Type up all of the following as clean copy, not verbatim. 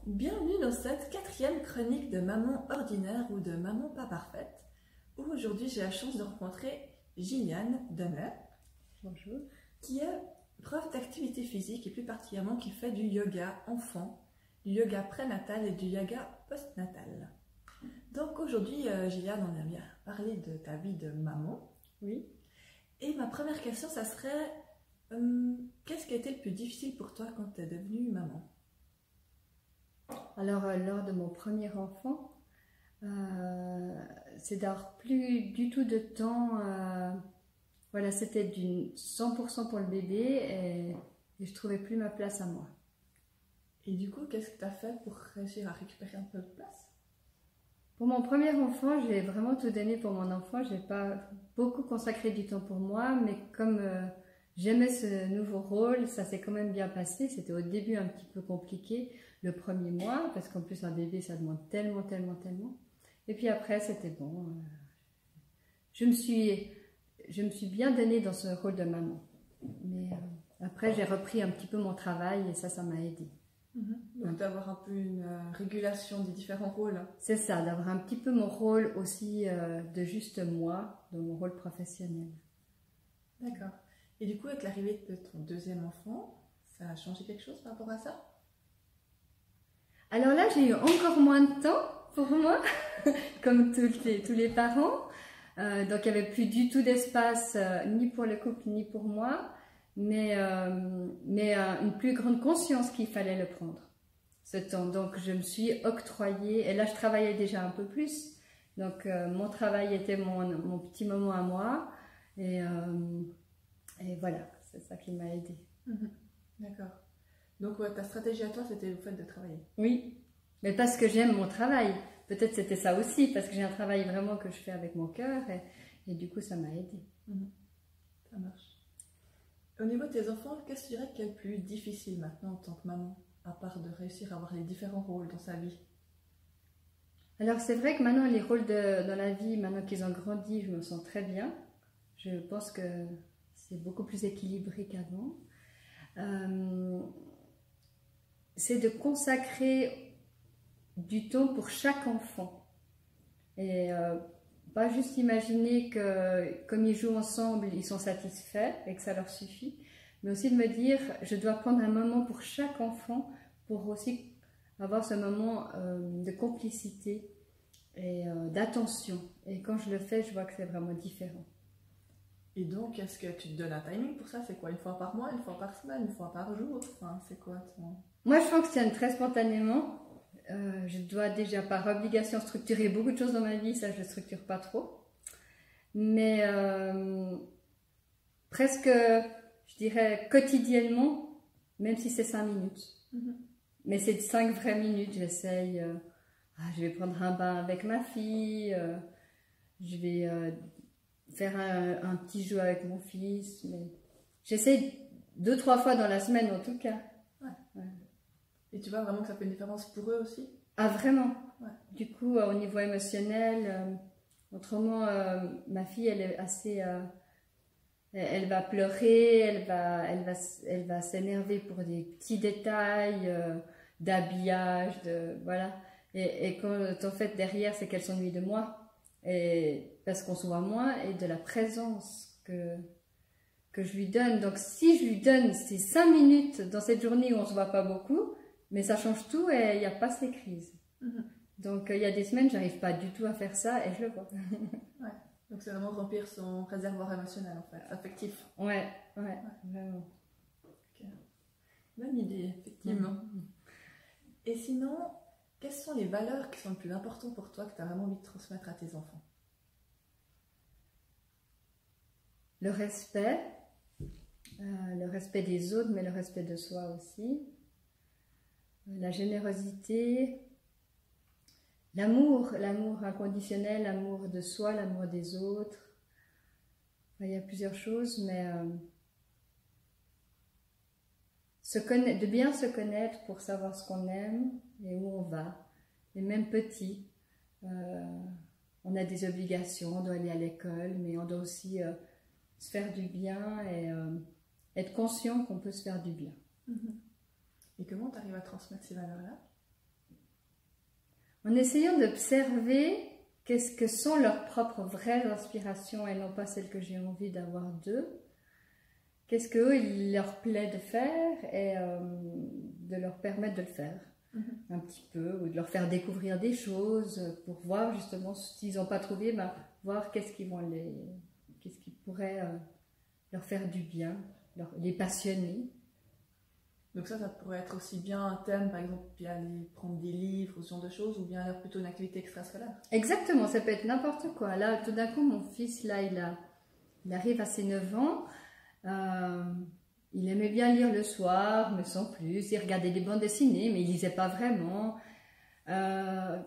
Bienvenue dans cette 4e chronique de Maman ordinaire ou de Maman pas parfaite, où aujourd'hui j'ai la chance de rencontrer Gilliane Donner. Bonjour. Qui est prof d'activité physique et plus particulièrement qui fait du yoga enfant, du yoga prénatal et du yoga postnatal. Donc aujourd'hui, Gilliane, on a bien parlé de ta vie de maman. Oui. Et ma première question, ça serait, qu'est-ce qui a été le plus difficile pour toi quand tu es devenue maman? Alors, lors de mon premier enfant, c'est d'avoir plus du tout de temps. Voilà, c'était du 100% pour le bébé et je trouvais plus ma place à moi. Et du coup, qu'est-ce que tu as fait pour réussir à récupérer un peu de place? Pour mon premier enfant, j'ai vraiment tout donné pour mon enfant. Je n'ai pas beaucoup consacré du temps pour moi, mais comme j'aimais ce nouveau rôle, ça s'est quand même bien passé. C'était au début un petit peu compliqué, le premier mois, parce qu'en plus un bébé, ça demande tellement. Et puis après, c'était bon. Je me suis bien donnée dans ce rôle de maman. Mais après, j'ai repris un petit peu mon travail et ça m'a aidée. Donc d'avoir un peu une régulation des différents rôles. C'est ça, d'avoir un petit peu mon rôle aussi de juste moi, dans mon rôle professionnel. D'accord. Et du coup, avec l'arrivée de ton deuxième enfant, ça a changé quelque chose par rapport à ça? Alors là, j'ai eu encore moins de temps pour moi, comme tous les parents. Donc il n'y avait plus du tout d'espace, ni pour le couple, ni pour moi. Mais une plus grande conscience qu'il fallait le prendre, ce temps. Donc je me suis octroyée, et là je travaillais déjà un peu plus, donc mon travail était mon petit moment à moi, et voilà, c'est ça qui m'a aidée. D'accord. Donc ouais, ta stratégie à toi, c'était le fait de travailler. Oui, mais parce que j'aime mon travail, peut-être c'était ça aussi, parce que j'ai un travail vraiment que je fais avec mon cœur, et du coup ça m'a aidée. Ça marche. Au niveau de tes enfants, qu'est-ce que tu dirais qui est le plus difficile maintenant en tant que maman, à part de réussir à avoir les différents rôles dans sa vie? Alors c'est vrai que maintenant les rôles dans la vie, maintenant qu'ils ont grandi, je me sens très bien. Je pense que c'est beaucoup plus équilibré qu'avant. C'est de consacrer du temps pour chaque enfant. Et pas juste imaginer que comme ils jouent ensemble, ils sont satisfaits et que ça leur suffit, mais aussi de me dire, je dois prendre un moment pour chaque enfant pour aussi avoir ce moment de complicité et d'attention. Et quand je le fais, je vois que c'est vraiment différent. Et donc, est-ce que tu te donnes un timing pour ça? C'est quoi, une fois par mois, une fois par semaine, une fois par jour? Enfin, c'est quoi ton... Moi, je fonctionne très spontanément. Je dois déjà par obligation structurer beaucoup de choses dans ma vie, ça je ne structure pas trop. Mais presque, je dirais quotidiennement, même si c'est 5 minutes. Mais c'est 5 vraies minutes, j'essaye. Je vais prendre un bain avec ma fille, je vais faire un petit jeu avec mon fils. Mais j'essaye 2-3 fois dans la semaine en tout cas. Ouais. Et tu vois vraiment que ça fait une différence pour eux aussi? Ah vraiment? Ouais. Du coup, au niveau émotionnel, autrement, ma fille, elle est assez... elle va pleurer, elle va s'énerver pour des petits détails d'habillage, voilà. Et quand en fait derrière, c'est qu'elle s'ennuie de moi, et parce qu'on se voit moins, et de la présence que je lui donne. Donc si je lui donne ces 5 minutes dans cette journée où on se voit pas beaucoup, mais ça change tout et il n'y a pas ces crises. Donc il y a des semaines, j'arrive pas du tout à faire ça et je le vois. Ouais. Donc c'est vraiment remplir son réservoir émotionnel en fait, affectif. Ouais, vraiment. Okay. Bonne idée, effectivement. Et sinon, quelles sont les valeurs qui sont les plus importantes pour toi que tu as vraiment envie de transmettre à tes enfants? Le respect des autres, mais le respect de soi aussi. La générosité, l'amour inconditionnel, l'amour de soi, l'amour des autres. Il y a plusieurs choses, mais de bien se connaître pour savoir ce qu'on aime et où on va. Et même petit, on a des obligations, on doit aller à l'école, mais on doit aussi se faire du bien et être conscient qu'on peut se faire du bien. Et comment tu arrives à transmettre ces valeurs-là? en essayant d'observer qu'est-ce que sont leurs propres vraies inspirations et non pas celles que j'ai envie d'avoir d'eux. Qu'est-ce qu'eux, il leur plaît de faire et de leur permettre de le faire un petit peu, ou de leur faire découvrir des choses pour voir justement s'ils n'ont pas trouvé, ben, voir qu'est-ce qui pourrait leur faire du bien, les passionner. Donc ça pourrait être aussi bien un thème, par exemple, puis aller prendre des livres ou ce genre de choses, ou bien alors plutôt une activité extrascolaire. Exactement, ça peut être n'importe quoi. Là, tout d'un coup, mon fils, là, il arrive à ses 9 ans. Il aimait bien lire le soir, mais sans plus. Il regardait des bandes dessinées, mais il lisait pas vraiment.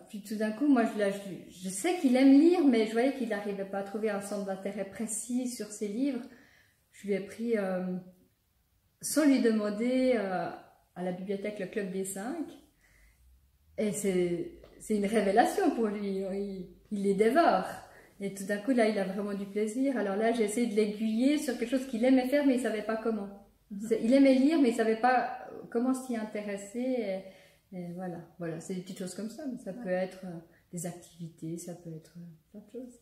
Puis tout d'un coup, moi, je sais qu'il aime lire, mais je voyais qu'il n'arrivait pas à trouver un centre d'intérêt précis sur ses livres. Je lui ai pris, sans lui demander, à la bibliothèque Le Club des 5. Et c'est une révélation pour lui. Il les dévore. Et tout d'un coup, là, il a vraiment du plaisir. Alors là, j'ai essayé de l'aiguiller sur quelque chose qu'il aimait faire, mais il ne savait pas comment. Il aimait lire, mais il ne savait pas comment s'y intéresser. Et voilà, c'est des petites choses comme ça. Mais ça peut être des activités, ça peut être plein de choses.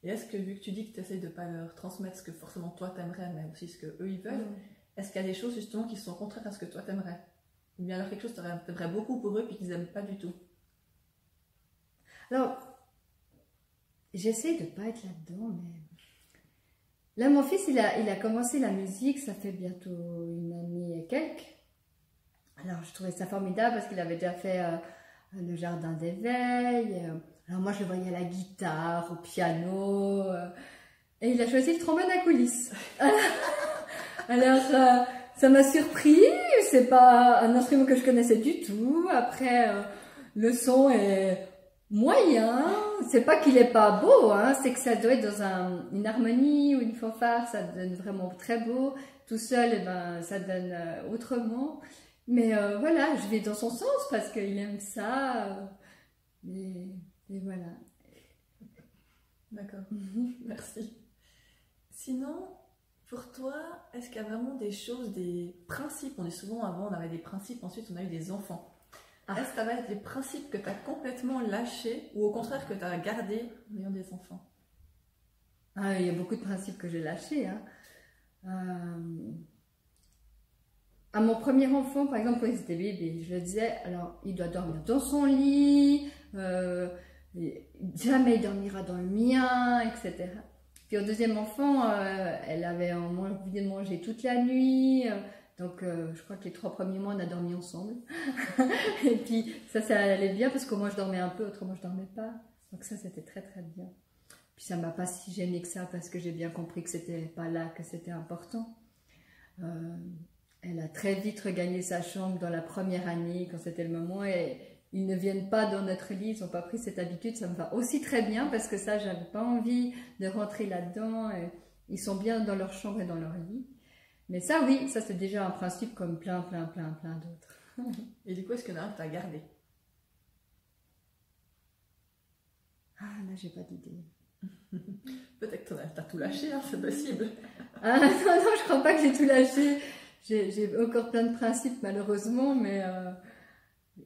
Et est-ce que, vu que tu dis que tu essayes de ne pas leur transmettre ce que forcément toi t'aimerais, mais aussi ce qu'eux ils veulent, est-ce qu'il y a des choses justement qui sont contraires à ce que toi t'aimerais? Ou bien alors quelque chose que t'aimerais beaucoup pour eux puis qu'ils n'aiment pas du tout? Alors, j'essaie de ne pas être là-dedans, mais... Là, mon fils, il a commencé la musique, ça fait bientôt une année et quelques. Alors, je trouvais ça formidable parce qu'il avait déjà fait le jardin d'éveil. Alors, moi, je le voyais à la guitare, au piano. Et il a choisi le trombone à coulisses. Alors, ça m'a surpris. C'est pas un instrument que je connaissais du tout. Après, le son est moyen. C'est pas qu'il est pas beau, hein. C'est que ça doit être dans une harmonie ou une fanfare. Ça donne vraiment très beau. Tout seul, eh ben, ça donne autrement. Mais voilà, je vais dans son sens parce qu'il aime ça. Et voilà. D'accord, merci. Sinon, pour toi, est-ce qu'il y a vraiment des choses, des principes? On dit souvent avant, on avait des principes, ensuite on a eu des enfants. Est-ce que tu avais des principes que tu as complètement lâchés ou au contraire que tu as gardés en ayant des enfants? Ah, il y a beaucoup de principes que j'ai lâchés, hein. À mon premier enfant, par exemple, quand il était bébé, je le disais, alors il doit dormir dans son lit, jamais il dormira dans le mien, etc. Puis au deuxième enfant, elle avait envie de manger toute la nuit, donc je crois que les 3 premiers mois, on a dormi ensemble. Et puis ça allait bien parce que moi je dormais un peu, autrement je dormais pas. Donc ça, c'était très très bien. Puis ça m'a pas si gênée que ça parce que j'ai bien compris que c'était pas là que c'était important. Elle a très vite regagné sa chambre dans la première année, quand c'était le moment, et ils ne viennent pas dans notre lit, ils n'ont pas pris cette habitude, ça me va aussi très bien, parce que ça, j'avais pas envie de rentrer là-dedans, ils sont bien dans leur chambre et dans leur lit. Mais ça, oui, ça c'est déjà un principe comme plein d'autres. Et du coup, est-ce qu'il y en a un que tu as gardé? Ah, là, j'ai pas d'idée. Peut-être que tu as tout lâché, hein, c'est possible. Ah non, je crois pas que j'ai tout lâché. J'ai encore plein de principes malheureusement, mais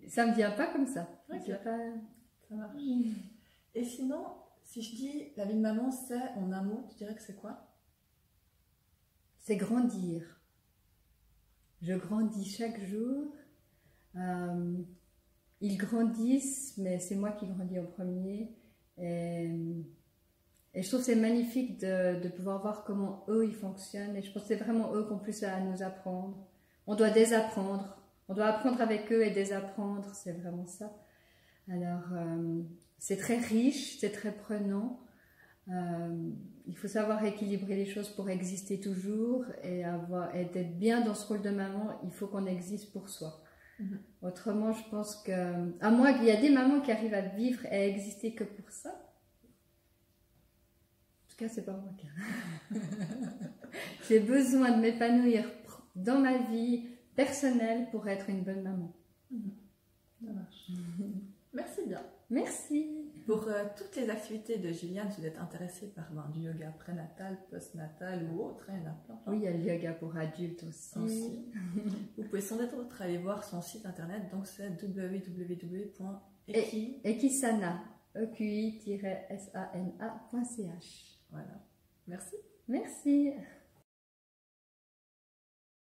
ça me vient pas comme ça. Okay. Ça marche. Et sinon, si je dis la vie de maman, c'est en un mot, tu dirais que c'est quoi? C'est grandir. Je grandis chaque jour. Ils grandissent, mais c'est moi qui grandis en premier. Et je trouve que c'est magnifique de pouvoir voir comment eux, ils fonctionnent. Et je pense que c'est vraiment eux qui ont plus à nous apprendre. On doit désapprendre. On doit apprendre avec eux et désapprendre. C'est vraiment ça. Alors, c'est très riche, c'est très prenant. Il faut savoir équilibrer les choses pour exister toujours. Et d'être bien dans ce rôle de maman, il faut qu'on existe pour soi. Autrement, je pense que... À moins qu'il y a des mamans qui arrivent à vivre et à exister que pour ça. En tout cas, c'est pas mon cas. J'ai besoin de m'épanouir dans ma vie personnelle pour être une bonne maman. Ça marche. Merci bien. Merci. Pour toutes les activités de Gilliane, si vous êtes intéressée par du yoga prénatal, postnatal ou autre, il y en a plein. Oui, il y a le yoga pour adultes aussi. Vous pouvez sans être autre aller voir son site internet, donc c'est www.gilliane.com. Equisana, equi-sana.ch. Voilà. Merci. Merci.